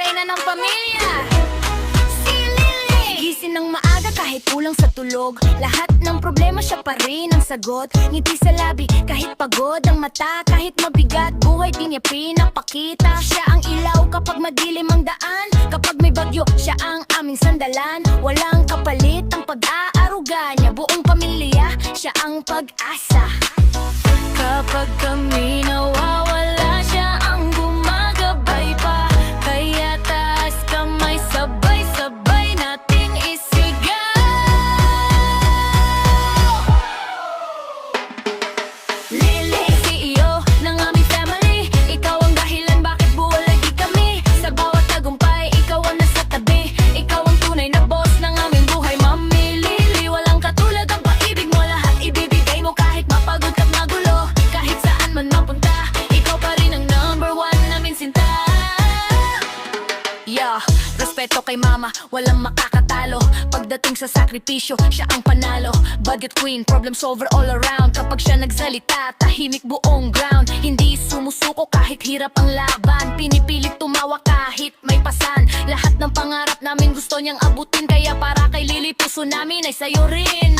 reyna ng pamilya. Si Lily, gising ng maaga kahit kulang sa tulog. Lahat ng problema siya pa rin ang sagot. Ngiti sa labi kahit pagod ang mata. Kahit mabigat buhay di niya pinapakita. Siya ang ilaw kapag madilim ang daan. Kapag may bagyo siya ang aming sandalan. Walang kapalit ang pag-aaruga niya. Buong pamilya siya ang pag-asa. Kapag kami nawawala siya ang gumagabay pa. Kaya taas kamay sabay-sabay nating isigaw. Lily, CEO ng aming family. Ikaw ang dahilan bakit buwalagi kami. Sa bawat tagumpay, ikaw ang nasa tabi. Ikaw ang tunay na boss ng aming buhay. Mami Lily, walang katulad ang paibig mo. Lahat ibibigay mo kahit mapagod at magulo. Kahit saan man mapunta, ikaw pa rin ang number one namin sinta. Yeah, respeto kay mama, walang makakatalo. Pagdating sa sakripisyo, siya ang panalo. Budget queen, problem solver all around. Kapag siya nagsalita, tahimik buong ground. Hindi sumusuko kahit hirap ang laban. Pinipilit tumawa kahit may pasan. Lahat ng pangarap namin gusto niyang abutin. Kaya para kay Lily, puso namin ay sa'yo rin.